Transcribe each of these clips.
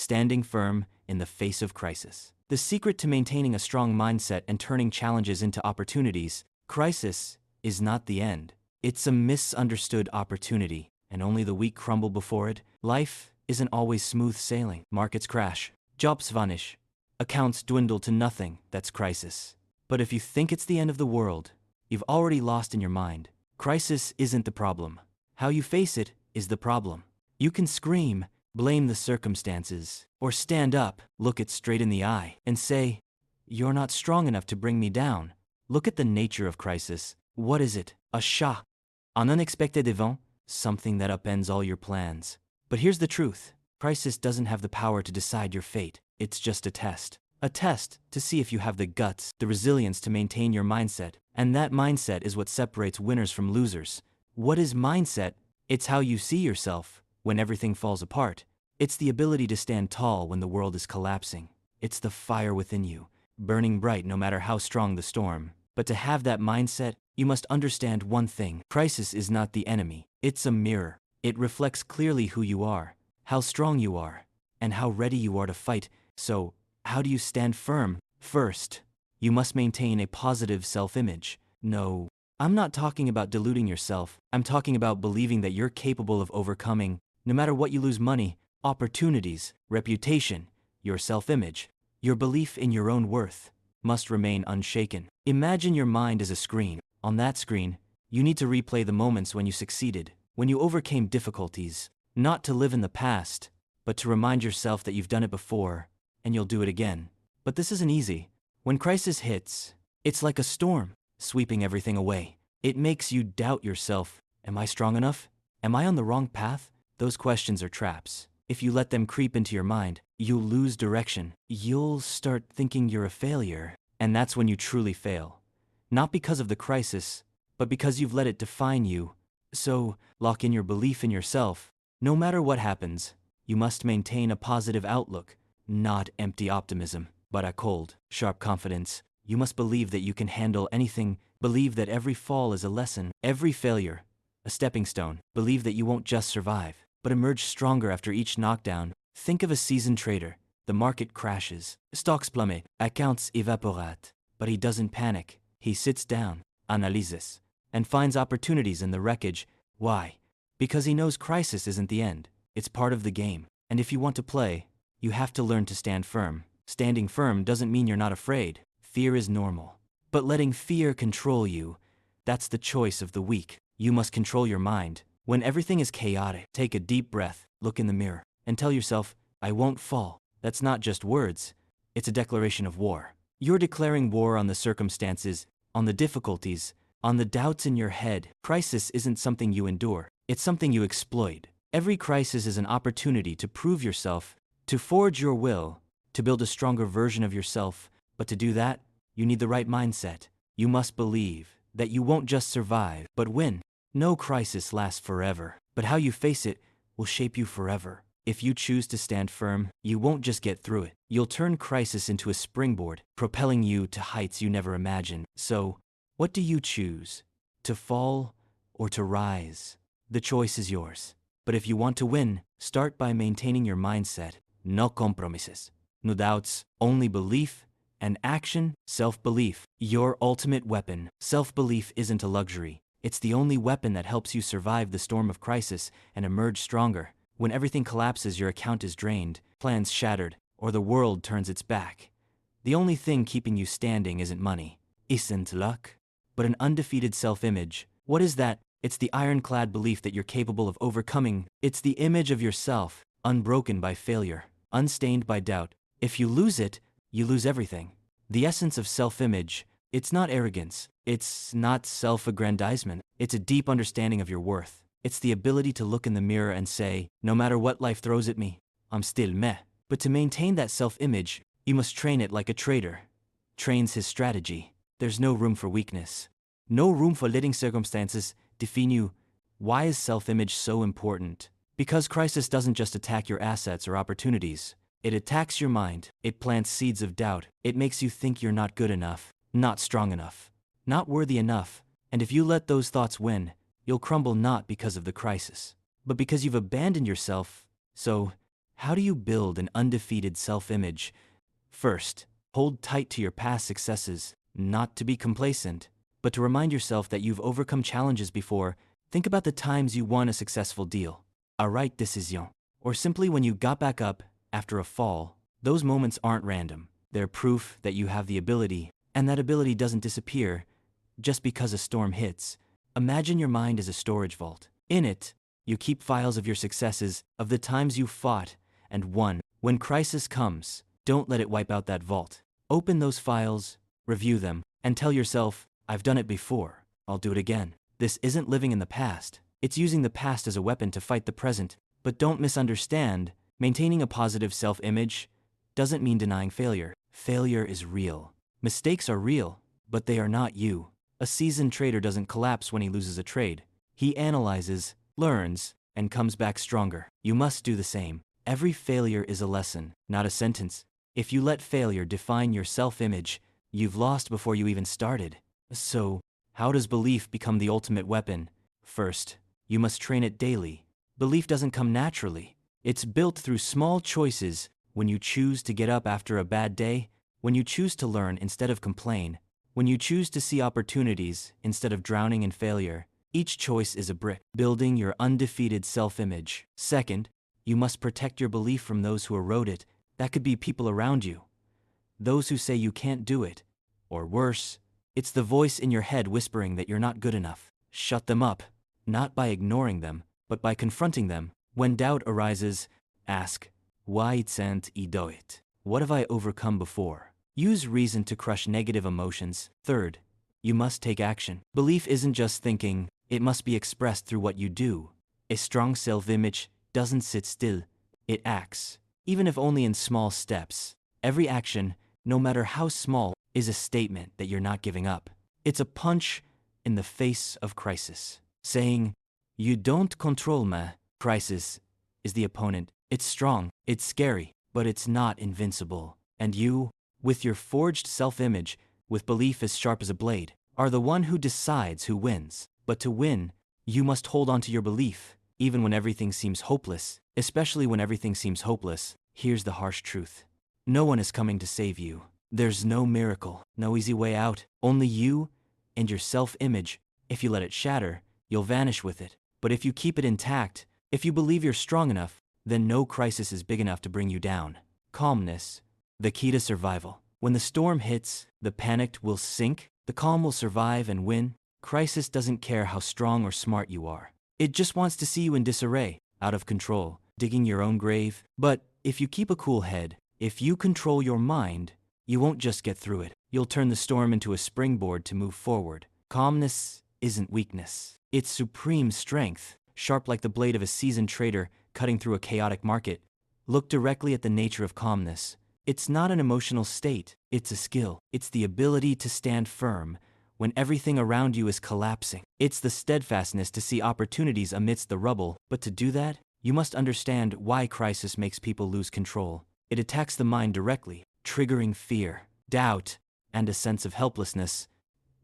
standing firm in the face of crisis. The secret to maintaining a strong mindset and turning challenges into opportunities. Crisis is not the end. It's a misunderstood opportunity, and only the weak crumble before it. Life isn't always smooth sailing. Markets crash, jobs vanish, accounts dwindle to nothing. That's crisis. But if you think it's the end of the world, you've already lost in your mind. Crisis isn't the problem. How you face it is the problem. You can scream, blame the circumstances, or stand up, look it straight in the eye, and say, "You're not strong enough to bring me down." Look at the nature of crisis. What is it? A shock, an unexpected event, something that upends all your plans. But here's the truth. Crisis doesn't have the power to decide your fate. It's just a test. A test to see if you have the guts, the resilience to maintain your mindset. And that mindset is what separates winners from losers. What is mindset? It's how you see yourself when everything falls apart. It's the ability to stand tall when the world is collapsing. It's the fire within you, burning bright no matter how strong the storm. But to have that mindset, you must understand one thing. Crisis is not the enemy. It's a mirror. It reflects clearly who you are, how strong you are, and how ready you are to fight. So, how do you stand firm? First, you must maintain a positive self-image. No, I'm not talking about deluding yourself. I'm talking about believing that you're capable of overcoming, no matter what you lose: money, opportunities, reputation, your self-image. Your belief in your own worth must remain unshaken. Imagine your mind as a screen. On that screen, you need to replay the moments when you succeeded, when you overcame difficulties, not to live in the past, but to remind yourself that you've done it before, and you'll do it again. But this isn't easy. When crisis hits, it's like a storm, sweeping everything away. It makes you doubt yourself. Am I strong enough? Am I on the wrong path? Those questions are traps. If you let them creep into your mind, you'll lose direction. You'll start thinking you're a failure, and that's when you truly fail. Not because of the crisis, but because you've let it define you. So, lock in your belief in yourself. No matter what happens, you must maintain a positive outlook, not empty optimism, but a cold, sharp confidence. You must believe that you can handle anything. Believe that every fall is a lesson, every failure a stepping stone. Believe that you won't just survive, but emerge stronger after each knockdown. Think of a seasoned trader. The market crashes, stocks plummet, accounts evaporate, but he doesn't panic. He sits down, analyzes, and finds opportunities in the wreckage. Why? Because he knows crisis isn't the end. It's part of the game. And if you want to play, you have to learn to stand firm. Standing firm doesn't mean you're not afraid. Fear is normal. But letting fear control you, that's the choice of the weak. You must control your mind. When everything is chaotic, take a deep breath, look in the mirror, and tell yourself, "I won't fall." That's not just words. It's a declaration of war. You're declaring war on the circumstances, on the difficulties, on the doubts in your head. Crisis isn't something you endure. It's something you exploit. Every crisis is an opportunity to prove yourself, to forge your will, to build a stronger version of yourself. But to do that, you need the right mindset. You must believe that you won't just survive, but win. No crisis lasts forever, but how you face it will shape you forever. If you choose to stand firm, you won't just get through it. You'll turn crisis into a springboard, propelling you to heights you never imagined. So, what do you choose? To fall or to rise? The choice is yours. But if you want to win, start by maintaining your mindset. No compromises, no doubts, only belief and action. Self-belief, your ultimate weapon. Self-belief isn't a luxury. It's the only weapon that helps you survive the storm of crisis and emerge stronger. When everything collapses, your account is drained, plans shattered, or the world turns its back. The only thing keeping you standing isn't money, isn't luck, but an undefeated self-image. What is that? It's the ironclad belief that you're capable of overcoming. It's the image of yourself, unbroken by failure, unstained by doubt. If you lose it, you lose everything. The essence of self-image, it's not arrogance. It's not self-aggrandizement. It's a deep understanding of your worth. It's the ability to look in the mirror and say, no matter what life throws at me, I'm still me. But to maintain that self-image, you must train it like a trader trains his strategy. There's no room for weakness. No room for letting circumstances define you. Why is self-image so important? Because crisis doesn't just attack your assets or opportunities. It attacks your mind. It plants seeds of doubt. It makes you think you're not good enough, not strong enough, not worthy enough. And if you let those thoughts win, you'll crumble not because of the crisis, but because you've abandoned yourself. So, How do you build an undefeated self-image? First, hold tight to your past successes, not to be complacent, but to remind yourself that you've overcome challenges before. Think about the times you won a successful deal, a right decision, or simply when you got back up after a fall. Those moments aren't random. They're proof that you have the ability, and that ability doesn't disappear just because a storm hits. Imagine your mind as a storage vault. In it, you keep files of your successes, of the times you fought and won. When crisis comes, don't let it wipe out that vault. Open those files, review them, and tell yourself, I've done it before, I'll do it again. This isn't living in the past. It's using the past as a weapon to fight the present. But don't misunderstand, maintaining a positive self-image doesn't mean denying failure. Failure is real. Mistakes are real, but they are not you. A seasoned trader doesn't collapse when he loses a trade. He analyzes, learns, and comes back stronger. You must do the same. Every failure is a lesson, not a sentence. If you let failure define your self-image, you've lost before you even started. So, how does belief become the ultimate weapon? First, you must train it daily. Belief doesn't come naturally. It's built through small choices. When you choose to get up after a bad day, when you choose to learn instead of complain, when you choose to see opportunities instead of drowning in failure. Each choice is a brick, building your undefeated self-image. Second, you must protect your belief from those who erode it. That could be people around you, those who say you can't do it, or worse, it's the voice in your head whispering that you're not good enough. Shut them up, not by ignoring them, but by confronting them. When doubt arises, ask, why can't I do it? What have I overcome before? Use reason to crush negative emotions. Third, you must take action. Belief isn't just thinking, it must be expressed through what you do. A strong self-image doesn't sit still, it acts, even if only in small steps. Every action, no matter how small, is a statement that you're not giving up. It's a punch in the face of crisis, saying, you don't control me. Crisis is the opponent. It's strong, it's scary, but it's not invincible. And you, with your forged self-image, with belief as sharp as a blade, are the one who decides who wins. But to win, you must hold on to your belief, even when everything seems hopeless. Especially when everything seems hopeless, here's the harsh truth. No one is coming to save you. There's no miracle, no easy way out. Only you and your self-image. If you let it shatter, you'll vanish with it. But if you keep it intact, if you believe you're strong enough, then no crisis is big enough to bring you down. Calmness, the key to survival. When the storm hits, the panicked will sink, the calm will survive and win. Crisis doesn't care how strong or smart you are. It just wants to see you in disarray, out of control, digging your own grave. But if you keep a cool head, if you control your mind, you won't just get through it. You'll turn the storm into a springboard to move forward. Calmness isn't weakness. It's supreme strength, sharp like the blade of a seasoned trader cutting through a chaotic market. Look directly at the nature of calmness. It's not an emotional state, it's a skill. It's the ability to stand firm when everything around you is collapsing. It's the steadfastness to see opportunities amidst the rubble. But to do that, you must understand why crisis makes people lose control. It attacks the mind directly, triggering fear, doubt, and a sense of helplessness.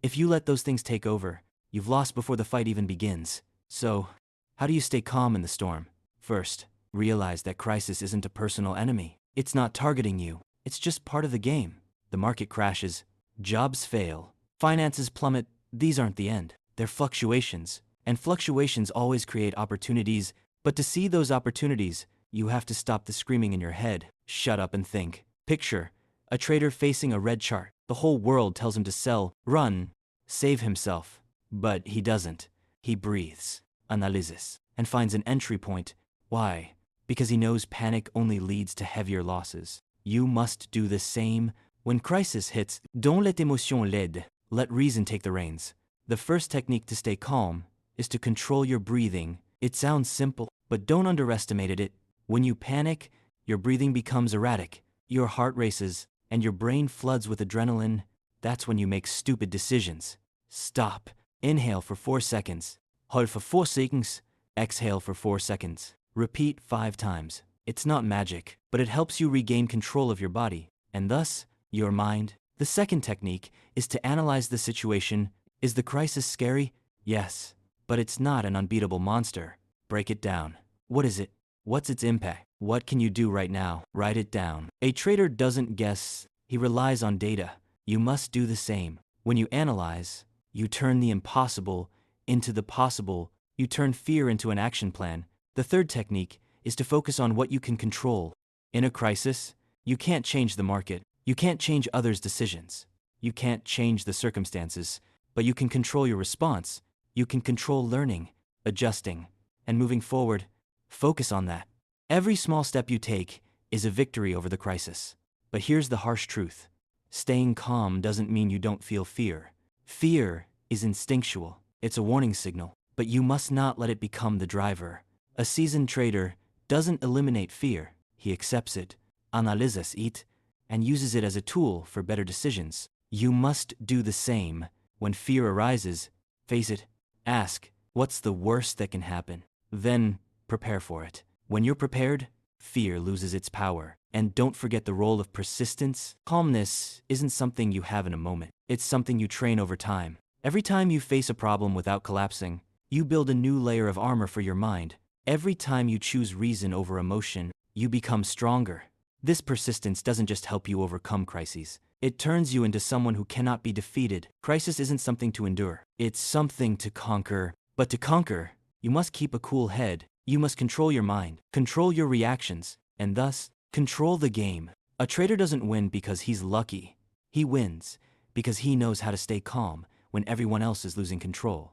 If you let those things take over, you've lost before the fight even begins. So, how do you stay calm in the storm? First, realize that crisis isn't a personal enemy. It's not targeting you. It's just part of the game. The market crashes, jobs fail, finances plummet. These aren't the end. They're fluctuations. And fluctuations always create opportunities. But to see those opportunities, you have to stop the screaming in your head. Shut up and think. Picture a trader facing a red chart. The whole world tells him to sell, run, save himself. But he doesn't. He breathes, analyzes, and finds an entry point. Why? Because he knows panic only leads to heavier losses. You must do the same. When crisis hits, don't let émotion lead. Let reason take the reins. The first technique to stay calm is to control your breathing. It sounds simple, but don't underestimate it. When you panic, your breathing becomes erratic. Your heart races, and your brain floods with adrenaline. That's when you make stupid decisions. Stop. Inhale for 4 seconds. Hold for 4 seconds. Exhale for 4 seconds. Repeat 5 times. It's not magic, but it helps you regain control of your body, and thus, your mind. The second technique is to analyze the situation. Is the crisis scary? Yes, but it's not an unbeatable monster. Break it down. What is it? What's its impact? What can you do right now? Write it down. A trader doesn't guess, he relies on data. You must do the same. When you analyze, you turn the impossible into the possible. You turn fear into an action plan. The third technique is to focus on what you can control. In a crisis, you can't change the market. You can't change others' decisions. You can't change the circumstances, but you can control your response. You can control learning, adjusting, and moving forward. Focus on that. Every small step you take is a victory over the crisis. But here's the harsh truth. Staying calm doesn't mean you don't feel fear. Fear is instinctual. It's a warning signal, but you must not let it become the driver. A seasoned trader doesn't eliminate fear. He accepts it, analyzes it, and uses it as a tool for better decisions. You must do the same. When fear arises, face it. Ask, what's the worst that can happen? Then, prepare for it. When you're prepared, fear loses its power. And don't forget the role of persistence. Calmness isn't something you have in a moment. It's something you train over time. Every time you face a problem without collapsing, you build a new layer of armor for your mind. Every time you choose reason over emotion, you become stronger. This persistence doesn't just help you overcome crises. It turns you into someone who cannot be defeated. Crisis isn't something to endure. It's something to conquer. But to conquer, you must keep a cool head. You must control your mind, control your reactions, and thus, control the game. A trader doesn't win because he's lucky. He wins because he knows how to stay calm when everyone else is losing control.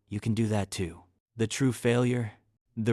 You can do that too. The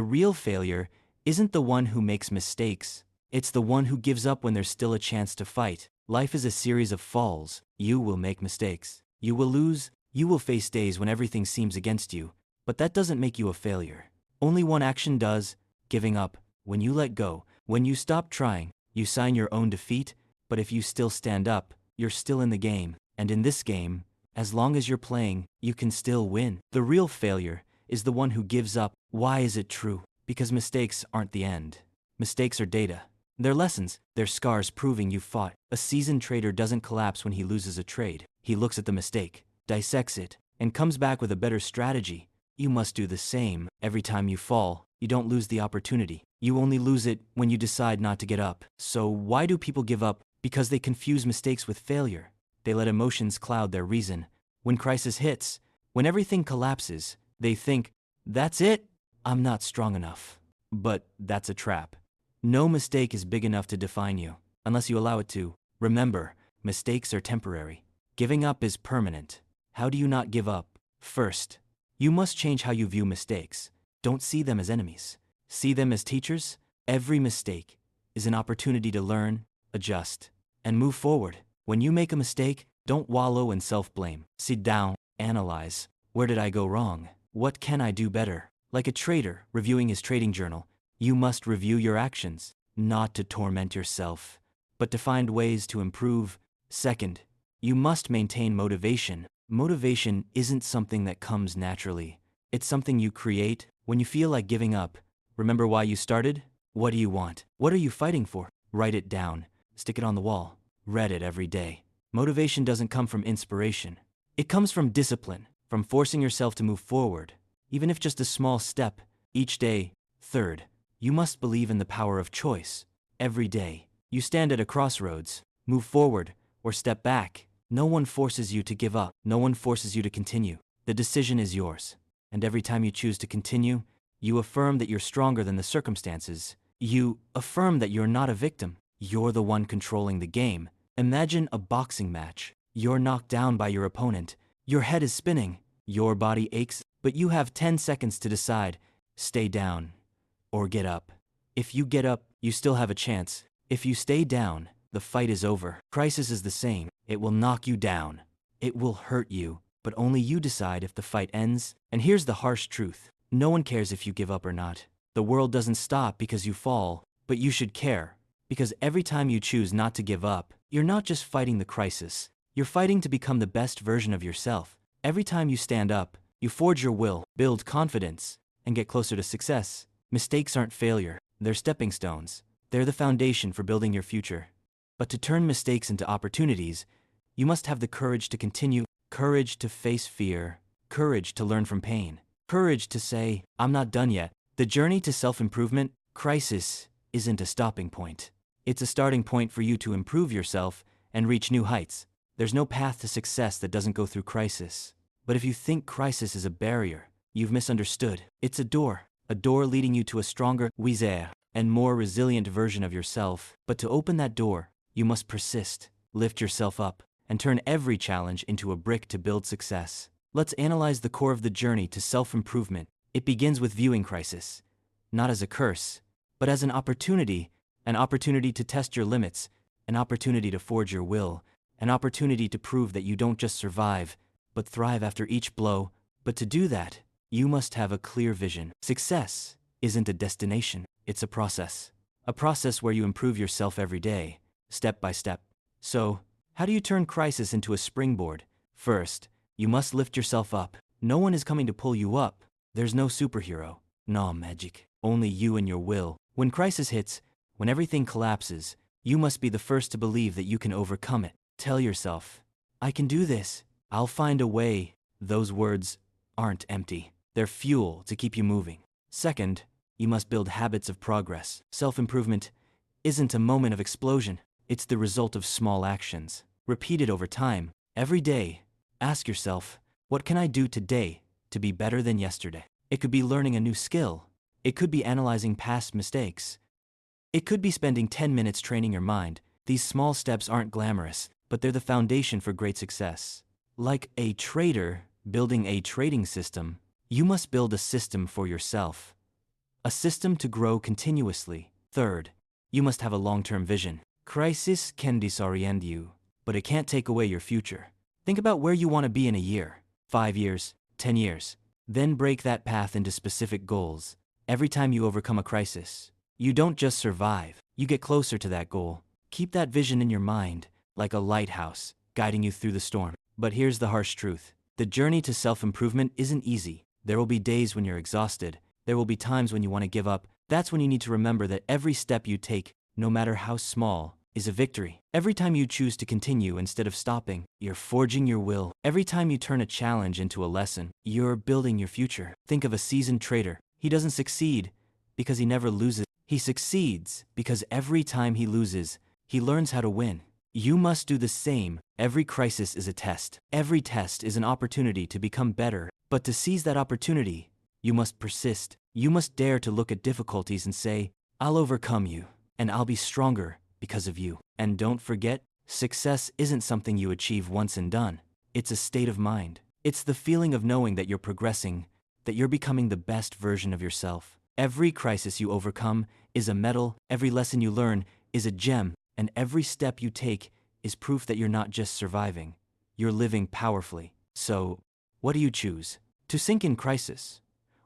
real failure, isn't the one who makes mistakes. It's the one who gives up when there's still a chance to fight. Life is a series of falls. You will make mistakes. You will lose. You will face days when everything seems against you. But that doesn't make you a failure. Only one action does: giving up. When you let go, when you stop trying, you sign your own defeat. But if you still stand up, you're still in the game. And in this game, as long as you're playing, you can still win. The real failure is the one who gives up. Why is it true? Because mistakes aren't the end. Mistakes are data. They're lessons. They're scars proving you fought. A seasoned trader doesn't collapse when he loses a trade. He looks at the mistake, dissects it, and comes back with a better strategy. You must do the same. Every time you fall, you don't lose the opportunity. You only lose it when you decide not to get up. So why do people give up? Because they confuse mistakes with failure. They let emotions cloud their reason. When crisis hits, when everything collapses, they think, that's it, I'm not strong enough. But that's a trap. No mistake is big enough to define you, unless you allow it to. Remember, mistakes are temporary. Giving up is permanent. How do you not give up? First, you must change how you view mistakes. Don't see them as enemies. See them as teachers. Every mistake is an opportunity to learn, adjust, and move forward. When you make a mistake, don't wallow in self-blame. Sit down, analyze. Where did I go wrong? What can I do better? Like a trader reviewing his trading journal, you must review your actions, not to torment yourself, but to find ways to improve. Second, you must maintain motivation. Motivation isn't something that comes naturally. It's something you create. When you feel like giving up, remember why you started. What do you want? What are you fighting for? Write it down. Stick it on the wall. Read it every day. Motivation doesn't come from inspiration. It comes from discipline, from forcing yourself to move forward, even if just a small step each day. Third, you must believe in the power of choice. Every day, you stand at a crossroads. Move forward or step back. No one forces you to give up. No one forces you to continue. The decision is yours. And every time you choose to continue, you affirm that you're stronger than the circumstances. You affirm that you're not a victim. You're the one controlling the game. Imagine a boxing match. You're knocked down by your opponent. Your head is spinning. Your body aches, but you have 10 seconds to decide. Stay down or get up. If you get up, you still have a chance. If you stay down, the fight is over. Crisis is the same. It will knock you down. It will hurt you, but only you decide if the fight ends. And here's the harsh truth. No one cares if you give up or not. The world doesn't stop because you fall, but you should care. Because every time you choose not to give up, you're not just fighting the crisis. You're fighting to become the best version of yourself. Every time you stand up, you forge your will, build confidence, and get closer to success. Mistakes aren't failure. They're stepping stones. They're the foundation for building your future. But to turn mistakes into opportunities, you must have the courage to continue, courage to face fear, courage to learn from pain, courage to say, I'm not done yet. The journey to self-improvement, crisis, isn't a stopping point. It's a starting point for you to improve yourself and reach new heights. There's no path to success that doesn't go through crisis. But if you think crisis is a barrier, you've misunderstood. It's a door leading you to a stronger, wiser, and more resilient version of yourself. But to open that door, you must persist, lift yourself up, and turn every challenge into a brick to build success. Let's analyze the core of the journey to self-improvement. It begins with viewing crisis, not as a curse, but as an opportunity to test your limits, an opportunity to forge your will, an opportunity to prove that you don't just survive, but thrive after each blow. But to do that, you must have a clear vision. Success isn't a destination, it's a process where you improve yourself every day, step by step. So, how do you turn crisis into a springboard? First, you must lift yourself up. No one is coming to pull you up. There's no superhero, no magic, only you and your will. When crisis hits, when everything collapses, you must be the first to believe that you can overcome it. Tell yourself, I can do this. I'll find a way. Those words aren't empty. They're fuel to keep you moving. Second, you must build habits of progress. Self-improvement isn't a moment of explosion. It's the result of small actions, repeated over time. Every day, ask yourself, what can I do today to be better than yesterday? It could be learning a new skill. It could be analyzing past mistakes. It could be spending 10 minutes training your mind. These small steps aren't glamorous, but they're the foundation for great success. Like a trader building a trading system, you must build a system for yourself. A system to grow continuously. Third, you must have a long-term vision. Crisis can disorient you, but it can't take away your future. Think about where you want to be in a year, 5 years, 10 years. Then break that path into specific goals. Every time you overcome a crisis, you don't just survive, you get closer to that goal. Keep that vision in your mind, like a lighthouse, guiding you through the storm. But here's the harsh truth. The journey to self-improvement isn't easy. There will be days when you're exhausted. There will be times when you want to give up. That's when you need to remember that every step you take, no matter how small, is a victory. Every time you choose to continue instead of stopping, you're forging your will. Every time you turn a challenge into a lesson, you're building your future. Think of a seasoned trader. He doesn't succeed because he never loses. He succeeds because every time he loses, he learns how to win. You must do the same. Every crisis is a test. Every test is an opportunity to become better. But to seize that opportunity, you must persist. You must dare to look at difficulties and say, I'll overcome you, and I'll be stronger because of you. And don't forget, success isn't something you achieve once and done. It's a state of mind. It's the feeling of knowing that you're progressing, that you're becoming the best version of yourself. Every crisis you overcome is a medal, every lesson you learn is a gem, and every step you take is proof that you're not just surviving, you're living powerfully. So, what do you choose? To sink in crisis,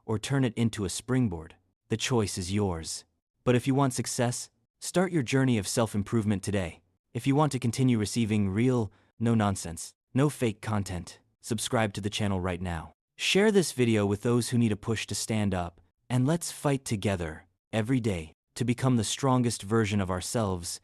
or turn it into a springboard? The choice is yours. But if you want success, start your journey of self-improvement today. If you want to continue receiving real, no nonsense, no fake content, subscribe to the channel right now. Share this video with those who need a push to stand up, and let's fight together, every day, to become the strongest version of ourselves